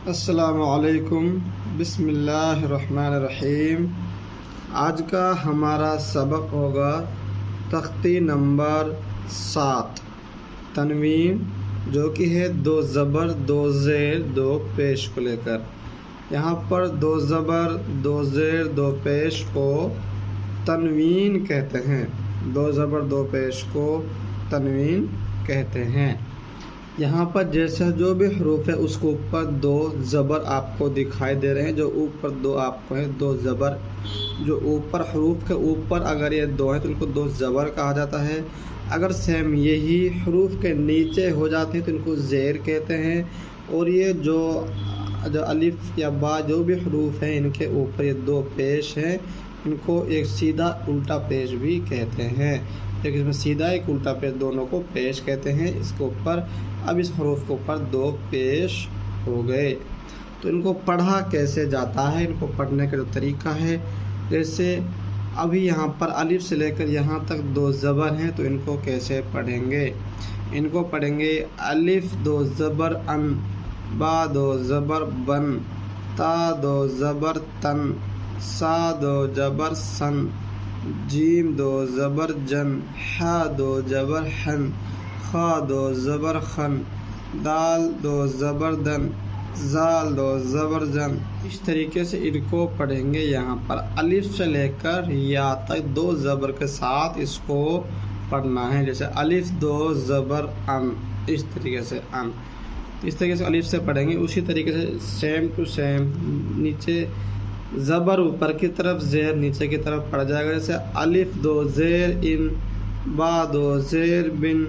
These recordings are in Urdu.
السلام علیکم، بسم اللہ الرحمن الرحیم۔ آج کا ہمارا سبق ہوگا تختی نمبر 7، تنوین، جو کہ ہے 2 زبر 2 زیر 2 پیش کو لے کر۔ یہاں پر 2 زبر 2 زیر 2 پیش کو تنوین کہتے ہیں۔ 2 زبر 2 پیش کو تنوین کہتے ہیں۔ یہاں پر جیسا جو بھی حروف ہے اس کے اوپر 2 زبر آپ کو دکھائی دے رہے ہیں۔ جو اوپر 2 آپ کو ہیں 2 زبر، جو اوپر حروف کے اوپر اگر یہ 2 ہیں تو ان کو 2 زبر کہا جاتا ہے۔ اگر سیم یہی حروف کے نیچے ہو جاتے ہیں تو ان کو زیر کہتے ہیں۔ اور یہ جو الف یا با جو بھی حروف ہیں ان کے اوپر یہ 2 پیش ہیں، ان کو ایک سیدھا الٹا پیش بھی کہتے ہیں۔ ایک اس میں سیدھا ایک الٹا پیش، دونوں کو پیش کہتے ہیں۔ اس کے اوپر اب اس حروف کے اوپر 2 پیش ہو گئے تو ان کو پڑھا کیسے جاتا ہے، ان کو پڑھنے کا جو طریقہ ہے، جیسے ابھی یہاں پر الف سے لے کر یہاں تک 2 زبر ہیں تو ان کو کیسے پڑھیں گے۔ ان کو پڑھیں گے الف 2 زبر ان، با 2 زبر بن، تا 2 زبر تن، سا 2 زبر سن، جیم 2 زبر جن، حا 2 زبر حن، خا 2 زبر خن، دال 2 زبر دن، زال 2 زبر زن۔ اس طریقے سے ان کو پڑھیں گے۔ یہاں پر الف سے لے کر یا تک 2 زبر کے ساتھ اس کو پڑھنا ہے۔ جیسے الف 2 زبر ان، اس طریقے سے ان، اس طریقے سے الف سے پڑھیں گے۔ اسی طریقے سے سیم ٹو سیم نیچے زبر اوپر کی طرف، زیر نیچے کی طرف پڑ جائے گا۔ جیسے الف 2 زیر ان، با 2 زیر بن،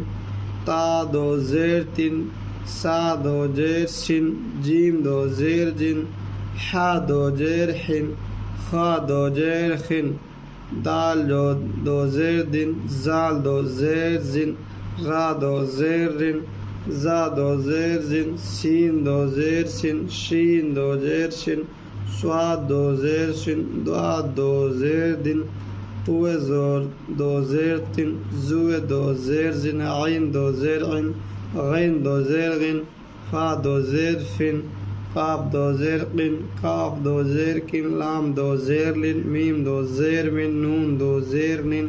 تا 2 زیر تن، سا 2 زیر سن، جیم 2 زیر جن، حا 2 زیر حن، خا 2 زیر خن، دال 2 زیر دن، زال 2 زیر زن، را 2 زیر رن، زا 2 زیر زن، سین 2 زیر سن، شین 2 زیر شن، صاد 2 زیر شن، ضاد 2 زیر دن، طوے 2 زیر تن، زوے 2 زیر زن، عین 2 زیر عین، غین 2 زیر غن، فا 2 زیر فن، قاف 2 زیر قن، کاف 2 زیر کن، لام 2 زیر لن، میم 2 زیر من، نون 2 زیر نن،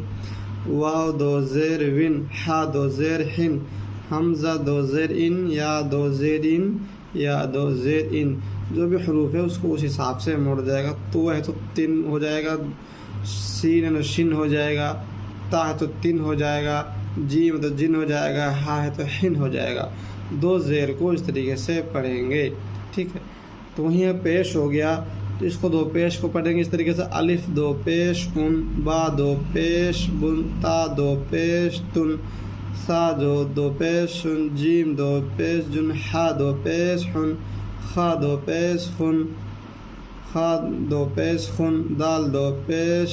واو 2 زیر ون، حا 2 زیر حن، حمزہ 2 زیر ان، یا 2 زیر ان، یا 2 زیر ان۔ جو بھی حروف ہے اس کو اس حساب سے موڑ جائے گا۔ تو ہے تو تن ہو جائے گا، سین ہے تو شن ہو جائے گا، تا ہے تو تن ہو جائے گا، جیم ہے تو جن ہو جائے گا، ہا ہے تو حن ہو جائے گا۔ 2 زیر کو اس طریقے سے پڑھیں گے، ٹھیک ہے۔ تو وہیں پیش ہو گیا تو اس کو 2 پیش کو پڑھیں گے اس طریقے سے۔ الف 2 پیش ان، با 2 پیش بن، تا 2 پیش تن، سا 2 پیش سن، جیم 2 پیش جن، حا 2 پیش حن، خا 2 پیش خن، خا 2 پیش خن، دال 2 پیش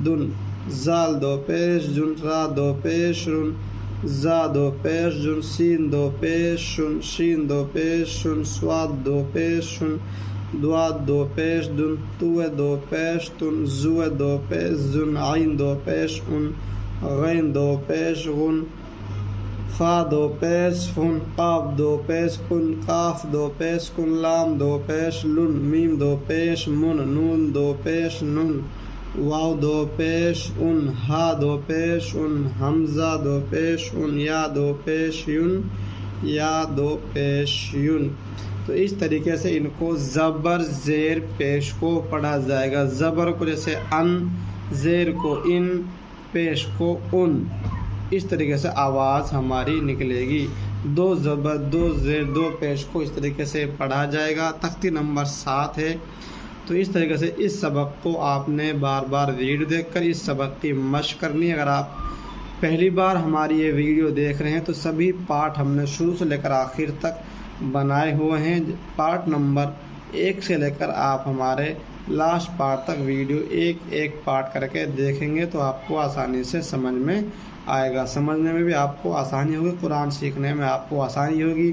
دن، زال 2 پیش جن، را 2 پیش رن، زا 2 پیش جن، سین 2 پیش شن، شین 2 پیش شن، صاد 2 پیش شن، ضاد 2 پیش دن، طوے 2 پیش تن، زوے 2 پیش زن، عین 2 پیش ان، غین 2 پیش غن، فا 2 پیش فن، قاف 2 پیش قن، کاف 2 پیش کن، لام 2 پیش لن، میم 2 پیش من، نون 2 پیش نن، واو 2 پیش ان، ہا 2 پیش ان، حمزہ 2 پیش ان، یا 2 پیش یون، یا 2 پیش یون۔ تو اس طریقے سے ان کو زبر زیر پیش کو پڑھا جائے گا۔ زبر کو جیسے ان، زیر کو ان، پیش کو ان، اس طریقے سے آواز ہماری نکلے گی۔ 2 زبر 2 زیر 2 پیش کو اس طریقے سے پڑھا جائے گا۔ تختی نمبر 7 ہے، تو اس طریقے سے اس سبق کو آپ نے بار بار ویڈیو دیکھ کر اس سبق کی مشق کرنی ہے۔ اگر آپ پہلی بار ہماری یہ ویڈیو دیکھ رہے ہیں تو سبھی پارٹ ہم نے شروع سے لے کر آخر تک بنائے ہوئے ہیں۔ پارٹ نمبر 1 سے لے کر آپ ہمارے لاسٹ پارٹ تک ویڈیو ایک پارٹ کر کے دیکھیں گے تو آپ کو آسانی سے سمجھ میں آئے گا۔ سمجھنے میں بھی آپ کو آسانی ہوگی، قرآن سیکھنے میں آپ کو آسانی ہوگی۔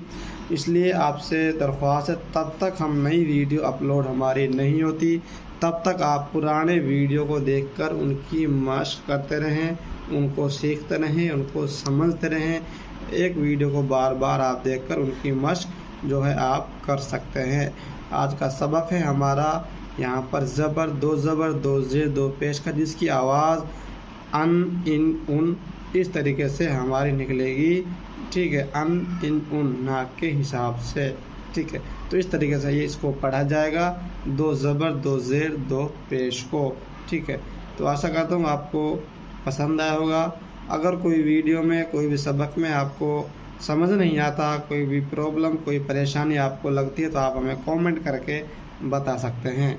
اس لیے آپ سے درخواست ہے، تب تک ہم نئی ویڈیو اپلوڈ ہماری نہیں ہوتی تب تک آپ پرانے ویڈیو کو دیکھ کر ان کی مشق کرتے رہیں، ان کو سیکھتے رہیں، ان کو سمجھتے رہیں۔ ایک ویڈیو کو بار بار آپ دیکھ کر ان کی مشق جو ہے آپ کر سکتے ہیں۔ آج کا سبق ہے ہمارا یہاں پر زبر دو زیر دو پیش کا، جس کی آواز ان ان ان اس طریقے سے ہماری نکلے گی، ٹھیک ہے، ان ان ان ناک کے حساب سے، ٹھیک ہے۔ تو اس طریقے سے یہ اس کو پڑھا جائے گا، دو زبر دو زیر دو پیش کو، ٹھیک ہے۔ تو آشا کرتا ہوں آپ کو پسند آیا ہوگا۔ اگر کوئی ویڈیو میں کوئی بھی سبق میں آپ کو سمجھ نہیں آتا، کوئی بھی پرابلم کوئی پریشانی آپ کو لگتی ہے تو آپ ہمیں کامنٹ کر کے بتا سکتے ہیں۔